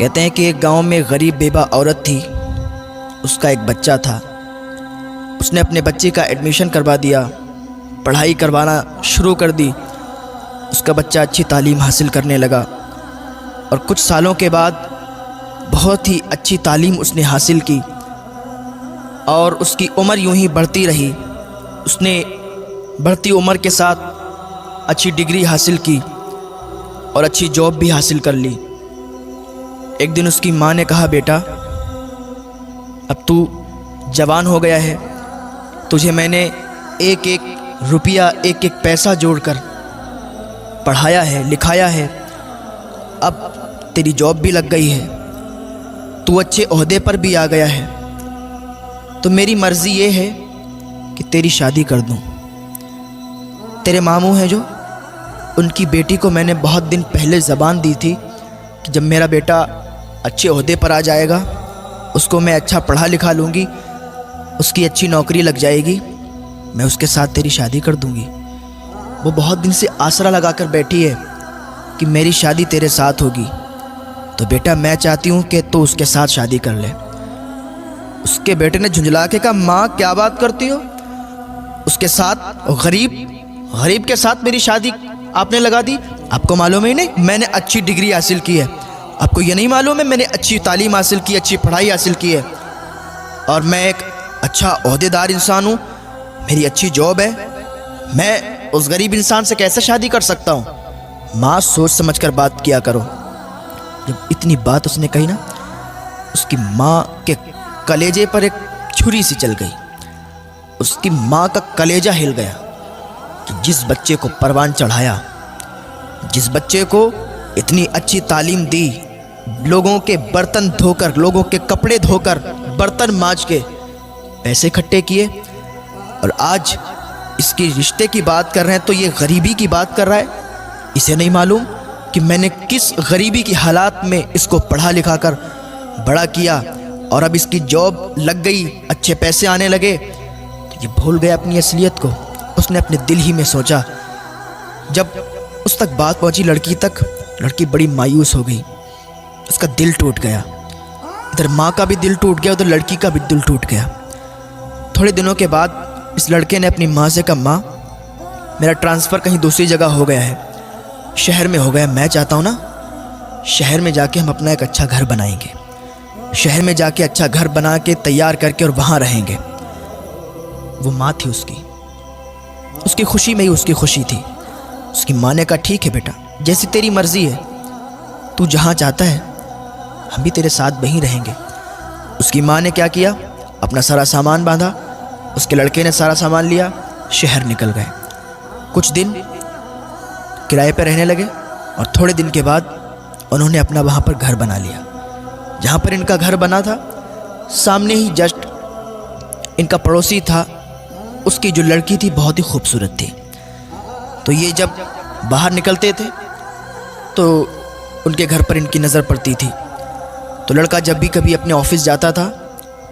کہتے ہیں کہ ایک گاؤں میں غریب بیوہ عورت تھی، اس کا ایک بچہ تھا۔ اس نے اپنے بچے کا ایڈمیشن کروا دیا، پڑھائی کروانا شروع کر دی۔ اس کا بچہ اچھی تعلیم حاصل کرنے لگا اور کچھ سالوں کے بعد بہت ہی اچھی تعلیم اس نے حاصل کی اور اس کی عمر یوں ہی بڑھتی رہی۔ اس نے بڑھتی عمر کے ساتھ اچھی ڈگری حاصل کی اور اچھی جاب بھی حاصل کر لی۔ ایک دن اس کی ماں نے کہا، بیٹا اب تو جوان ہو گیا ہے، تجھے میں نے ایک ایک روپیہ ایک ایک پیسہ جوڑ کر پڑھایا ہے، لکھایا ہے، اب تیری جاب بھی لگ گئی ہے، تو اچھے عہدے پر بھی آ گیا ہے، تو میری مرضی یہ ہے کہ تیری شادی کر دوں۔ تیرے ماموں ہیں جو، ان کی بیٹی کو میں نے بہت دن پہلے زبان دی تھی کہ جب میرا بیٹا اچھے عہدے پر آ جائے گا، اس کو میں اچھا پڑھا لکھا لوں گی، اس کی اچھی نوکری لگ جائے گی، میں اس کے ساتھ تیری شادی کر دوں گی۔ وہ بہت دن سے آسرا لگا کر بیٹھی ہے کہ میری شادی تیرے ساتھ ہوگی، تو بیٹا میں چاہتی ہوں کہ تو اس کے ساتھ شادی کر لے۔ اس کے بیٹے نے جھنجھلا کے کہا، ماں کیا بات کرتی ہو؟ اس کے ساتھ غریب کے ساتھ میری شادی آپ نے لگا دی؟ آپ کو معلوم ہی نہیں میں نے اچھی ڈگری حاصل کی ہے؟ آپ کو یہ نہیں معلوم ہے میں نے اچھی تعلیم حاصل کی، اچھی پڑھائی حاصل کی ہے، اور میں ایک اچھا عہدے دار انسان ہوں، میری اچھی جاب ہے، میں اس غریب انسان سے کیسے شادی کر سکتا ہوں؟ ماں سوچ سمجھ کر بات کیا کرو۔ جب اتنی بات اس نے کہی نا، اس کی ماں کے کلیجے پر ایک چھری سی چل گئی۔ اس کی ماں کا کلیجہ ہل گیا کہ جس بچے کو پروان چڑھایا، جس بچے کو اتنی اچھی تعلیم دی، لوگوں کے برتن دھو کر، لوگوں کے کپڑے دھو کر، برتن مانج کے پیسے اکٹھے کیے، اور آج اس کی رشتے کی بات کر رہے ہیں تو یہ غریبی کی بات کر رہا ہے۔ اسے نہیں معلوم کہ میں نے کس غریبی کی حالات میں اس کو پڑھا لکھا کر بڑا کیا، اور اب اس کی جاب لگ گئی، اچھے پیسے آنے لگے، تو یہ بھول گیا اپنی اصلیت کو۔ اس نے اپنے دل ہی میں سوچا۔ جب اس تک بات پہنچی لڑکی تک، لڑکی بڑی مایوس ہو گئی، اس کا دل ٹوٹ گیا۔ ادھر ماں کا بھی دل ٹوٹ گیا، ادھر لڑکی کا بھی دل ٹوٹ گیا۔ تھوڑے دنوں کے بعد اس لڑکے نے اپنی ماں سے کہا، ماں میرا ٹرانسفر کہیں دوسری جگہ ہو گیا ہے، شہر میں ہو گیا، میں چاہتا ہوں نا شہر میں جا کے ہم اپنا ایک اچھا گھر بنائیں گے، شہر میں جا کے اچھا گھر بنا کے تیار کر کے اور وہاں رہیں گے۔ وہ ماں تھی اس کی خوشی میں ہی اس کی خوشی تھی۔ اس کی ماں نے کہا، ٹھیک ہے بیٹا، جیسی تیری مرضی ہے، تو جہاں چاہتا ہے ہم بھی تیرے ساتھ وہیں رہیں گے۔ اس کی ماں نے کیا کیا، اپنا سارا سامان باندھا، اس کے لڑکے نے سارا سامان لیا، شہر نکل گئے۔ کچھ دن کرائے پہ رہنے لگے، اور تھوڑے دن کے بعد انہوں نے اپنا وہاں پر گھر بنا لیا۔ جہاں پر ان کا گھر بنا تھا، سامنے ہی جسٹ ان کا پڑوسی تھا، اس کی جو لڑکی تھی بہت ہی خوبصورت تھی، تو یہ جب باہر نکلتے تھے تو ان کے گھر پر ان کی نظر پڑتی تھی۔ تو لڑکا جب بھی کبھی اپنے آفس جاتا تھا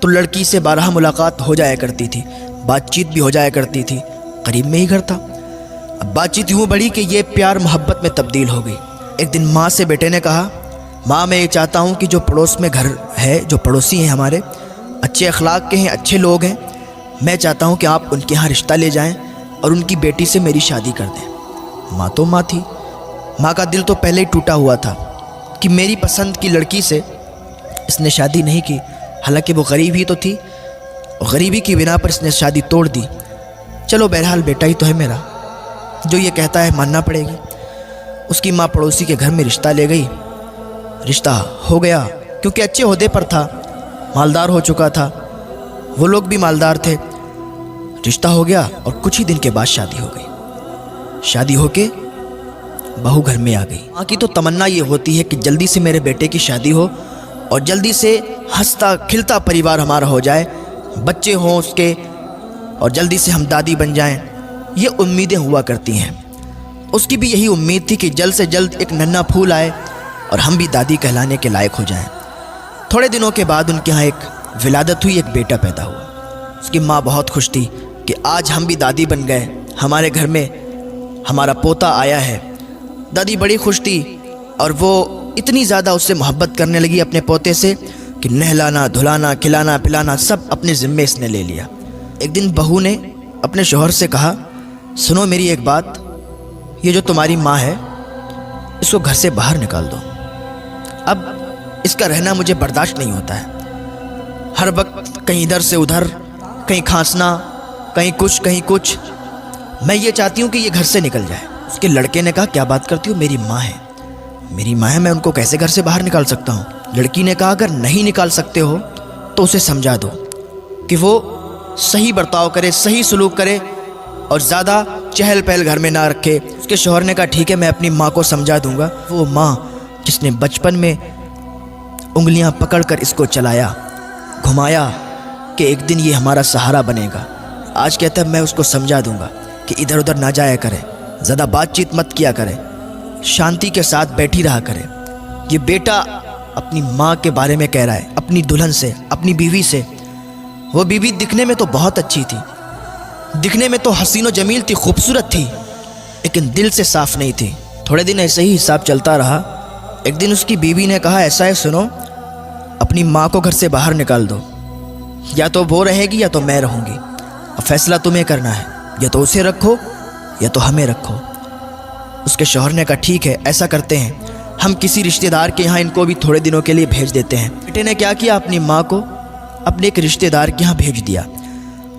تو لڑکی سے بارہا ملاقات ہو جایا کرتی تھی، بات چیت بھی ہو جایا کرتی تھی، قریب میں ہی گھر تھا۔ اب بات چیت یوں بڑھی کہ یہ پیار محبت میں تبدیل ہو گئی۔ ایک دن ماں سے بیٹے نے کہا، ماں میں یہ چاہتا ہوں کہ جو پڑوس میں گھر ہے، جو پڑوسی ہیں ہمارے، اچھے اخلاق کے ہیں، اچھے لوگ ہیں، میں چاہتا ہوں کہ آپ ان کے ہاں رشتہ لے جائیں اور ان کی بیٹی سے میری شادی کر دیں۔ ماں تو ماں تھی، ماں کا دل تو پہلے ہی ٹوٹا ہوا تھا کہ میری پسند کی لڑکی سے اس نے شادی نہیں کی، حالانکہ وہ غریب ہی تو تھی، غریبی کی بنا پر اس نے شادی توڑ دی۔ چلو بہرحال بیٹا ہی تو ہے میرا، جو یہ کہتا ہے ماننا پڑے گی۔ اس کی ماں پڑوسی کے گھر میں رشتہ لے گئی، رشتہ ہو گیا، کیونکہ اچھے عہدے پر تھا، مالدار ہو چکا تھا، وہ لوگ بھی مالدار تھے، رشتہ ہو گیا، اور کچھ ہی دن کے بعد شادی ہو گئی۔ شادی ہو کے بہو گھر میں آ گئی۔ ماں کی تو تمنا یہ ہوتی ہے کہ جلدی سے میرے بیٹے کی شادی ہو اور جلدی سے ہنستا کھلتا پریوار ہمارا ہو جائے، بچے ہوں اس کے، اور جلدی سے ہم دادی بن جائیں۔ یہ امیدیں ہوا کرتی ہیں۔ اس کی بھی یہی امید تھی کہ جلد سے جلد ایک ننھا پھول آئے اور ہم بھی دادی کہلانے کے لائق ہو جائیں۔ تھوڑے دنوں کے بعد ان کے ہاں ایک ولادت ہوئی، ایک بیٹا پیدا ہوا۔ اس کی ماں بہت خوش تھی کہ آج ہم بھی دادی بن گئے، ہمارے گھر میں ہمارا پوتا آیا ہے۔ دادی بڑی خوش تھی، اور وہ اتنی زیادہ اس سے محبت کرنے لگی اپنے پوتے سے کہ نہلانا دھلانا کھلانا پلانا سب اپنے ذمے اس نے لے لیا۔ ایک دن بہو نے اپنے شوہر سے کہا، سنو میری ایک بات، یہ جو تمہاری ماں ہے اس کو گھر سے باہر نکال دو، اب اس کا رہنا مجھے برداشت نہیں ہوتا ہے، ہر وقت کہیں ادھر سے ادھر، کہیں کھانسنا، کہیں کچھ، میں یہ چاہتی ہوں کہ یہ گھر سے نکل جائے۔ اس کے لڑکے نے کہا، کیا بات کرتی ہو، میری ماں ہے، میں ان کو کیسے گھر سے باہر نکال سکتا ہوں؟ لڑکی نے کہا، اگر نہیں نکال سکتے ہو تو اسے سمجھا دو کہ وہ صحیح برتاؤ کرے، صحیح سلوک کرے اور زیادہ چہل پہل گھر میں نہ رکھے۔ اس کے شوہر نے کہا، ٹھیک ہے میں اپنی ماں کو سمجھا دوں گا۔ وہ ماں جس نے بچپن میں انگلیاں پکڑ کر اس کو چلایا، گھمایا کہ ایک دن یہ ہمارا سہارا بنے گا، آج کہتا ہے میں اس کو سمجھا دوں گا کہ ادھر ادھر نہ جایا کرے، زیادہ بات چیت مت کیا کرے، شانتی کے ساتھ بیٹھی رہا کرے۔ یہ بیٹا اپنی ماں کے بارے میں کہہ رہا ہے، اپنی دلہن سے، اپنی بیوی سے۔ وہ بیوی دکھنے میں تو بہت اچھی تھی، دکھنے میں تو حسین و جمیل تھی، خوبصورت تھی، لیکن دل سے صاف نہیں تھی۔ تھوڑے دن ایسے ہی حساب چلتا رہا۔ ایک دن اس کی بیوی نے کہا، ایسا ہے سنو، اپنی ماں کو گھر سے باہر نکال دو، یا تو وہ رہے گی یا تو میں رہوں گی، اب فیصلہ تمہیں کرنا ہے، یا تو اسے رکھو یا تو ہمیں رکھو۔ اس کے شوہر نے کہا، ٹھیک ہے ایسا کرتے ہیں، ہم کسی رشتہ دار کے یہاں ان کو بھی تھوڑے دنوں کے لیے بھیج دیتے ہیں۔ بیٹے نے کیا کیا، اپنی ماں کو اپنے ایک رشتہ دار کے یہاں بھیج دیا۔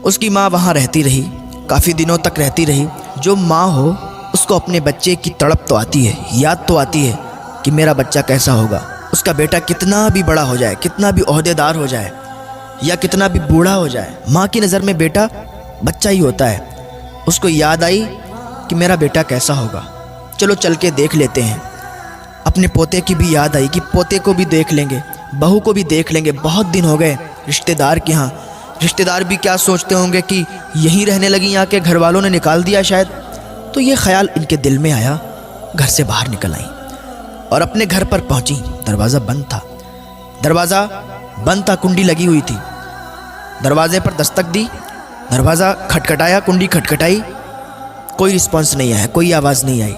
اس کی ماں وہاں رہتی رہی، کافی دنوں تک رہتی رہی۔ جو ماں ہو اس کو اپنے بچے کی تڑپ تو آتی ہے، یاد تو آتی ہے کہ میرا بچہ کیسا ہوگا، اس کا بیٹا کتنا بھی بڑا ہو جائے، کتنا بھی عہدیدار ہو جائے یا کتنا بھی بوڑھا ہو جائے، ماں کی نظر میں بیٹا بچہ ہی ہوتا ہے۔ اس کو یاد آئی کہ میرا بیٹا کیسا ہوگا، چلو چل کے دیکھ لیتے ہیں۔ اپنے پوتے کی بھی یاد آئی کہ پوتے کو بھی دیکھ لیں گے، بہو کو بھی دیکھ لیں گے، بہت دن ہو گئے رشتہ دار کے ہاں، رشتہ دار بھی کیا سوچتے ہوں گے کہ یہیں رہنے لگی آ کے گھر والوں نے نکال دیا شاید۔ تو یہ خیال ان کے دل میں آیا، گھر سے باہر نکل آئیں اور اپنے گھر پر پہنچی۔ دروازہ بند تھا، دروازہ بند تھا، کنڈی لگی ہوئی تھی۔ دروازے پر دستک دی، دروازہ کھٹکھٹایا، کنڈی کھٹکھٹائی، کوئی رسپانس نہیں آیا، کوئی آواز نہیں آئی۔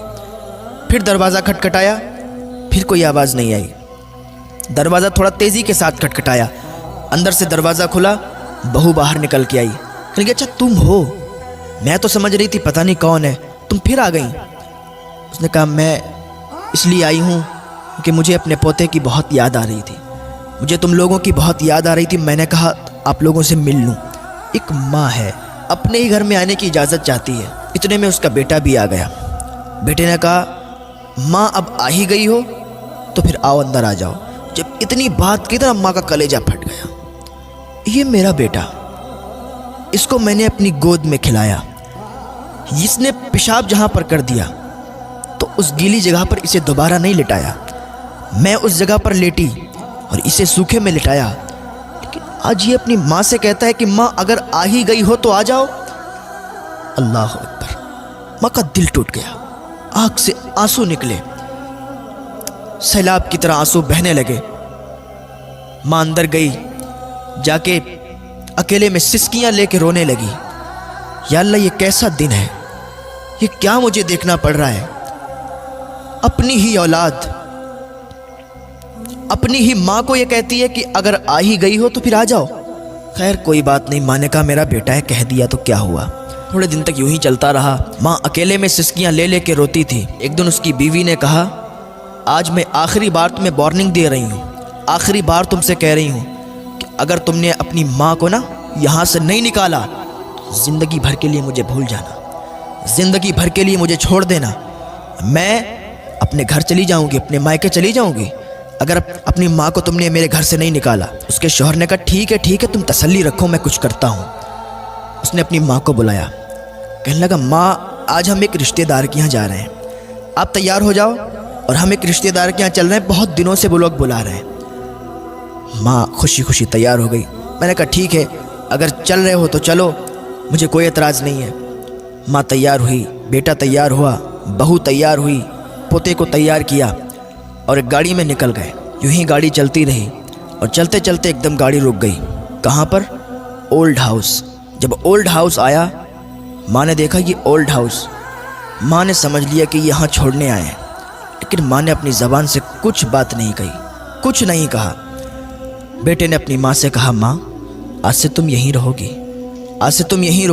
پھر دروازہ کھٹکھٹایا، پھر کوئی آواز نہیں آئی۔ دروازہ تھوڑا تیزی کے ساتھ کھٹکھٹایا، اندر سے دروازہ کھلا، بہو باہر نکل کے آئی۔ کہنے کہ اچھا تم ہو، میں تو سمجھ رہی تھی پتہ نہیں کون ہے، تم پھر آ گئیں۔ اس نے کہا، میں اس لیے آئی ہوں کہ مجھے اپنے پوتے کی بہت یاد آ رہی تھی، مجھے تم لوگوں کی بہت یاد آ رہی تھی، میں نے کہا آپ لوگوں سے مل لوں۔ ایک ماں ہے، اپنے ہی گھر میں آنے کی اجازت چاہتی ہے۔ اتنے میں اس کا بیٹا بھی آ گیا۔ بیٹے نے کہا، ماں اب آ ہی گئی ہو تو پھر آؤ اندر آ جاؤ۔ جب اتنی بات کی تو ماں کا کلیجہ پھٹ گیا، یہ میرا بیٹا، اس کو میں نے اپنی گود میں کھلایا، اس نے پیشاب جہاں پر کر دیا تو اس گیلی جگہ پر اسے دوبارہ نہیں لٹایا، میں اس جگہ پر لیٹی اور اسے سوکھے میں لٹایا، لیکن آج یہ اپنی ماں سے کہتا ہے کہ ماں اگر آ ہی گئی ہو تو آ جاؤ۔ اللہ اکبر، ماں کا دل ٹوٹ گیا، آنکھ سے آنسو نکلے، سیلاب کی طرح آنسو بہنے لگے۔ ماں اندر گئی، جا کے اکیلے میں سسکیاں لے کے رونے لگی، یا اللہ یہ کیسا دن ہے، یہ کیا مجھے دیکھنا پڑ رہا ہے، اپنی ہی اولاد اپنی ہی ماں کو یہ کہتی ہے کہ اگر آ ہی گئی ہو تو پھر آ جاؤ۔ خیر کوئی بات نہیں، ماں نے کہا میرا بیٹا ہے، کہہ دیا تو کیا ہوا۔ تھوڑے دن تک یوں ہی چلتا رہا، ماں اکیلے میں سسکیاں لے لے کے روتی تھی۔ ایک دن اس کی بیوی نے کہا، آج میں آخری بار تمہیں وارننگ دے رہی ہوں، آخری بار تم سے کہہ رہی ہوں کہ اگر تم نے اپنی ماں کو نا یہاں سے نہیں نکالا تو زندگی بھر کے لیے مجھے بھول جانا، زندگی بھر کے لیے مجھے چھوڑ دینا، میں اپنے گھر چلی جاؤں گی، اپنے مائکے چلی جاؤں گی اگر اپنی ماں کو تم نے میرے گھر سے نہیں نکالا۔ اس کے شوہر نے کہا، ٹھیک ہے تم تسلی رکھو، میں کچھ کرتا ہوں۔ اس نے اپنی ماں کو بلایا، کہنے لگا، ماں آج ہم ایک رشتہ دار کے یہاں جا رہے ہیں، آپ تیار ہو جاؤ، اور ہم ایک رشتہ دار کے یہاں چل رہے ہیں، بہت دنوں سے وہ لوگ بلا رہے ہیں۔ ماں خوشی خوشی تیار ہو گئی۔ میں نے کہا ٹھیک ہے، اگر چل رہے ہو تو چلو، مجھے کوئی اعتراض نہیں ہے۔ ماں تیار ہوئی، بیٹا تیار ہوا، بہو تیار ہوئی، پوتے کو تیار کیا اور ایک گاڑی میں نکل گئے۔ یوں ہی گاڑی چلتی رہی اور چلتے چلتے ایک دم گاڑی رک گئی۔ کہاں پر؟ Old house. جب اولڈ ہاؤس آیا، ماں نے دیکھا یہ اولڈ ہاؤس، ماں نے سمجھ لیا کہ یہاں چھوڑنے آئے ہیں، لیکن ماں نے اپنی زبان سے کچھ بات نہیں کہی، کچھ نہیں کہا۔ بیٹے نے اپنی ماں سے کہا، ماں آج سے تم یہیں رہو گی، آج سے تم یہیں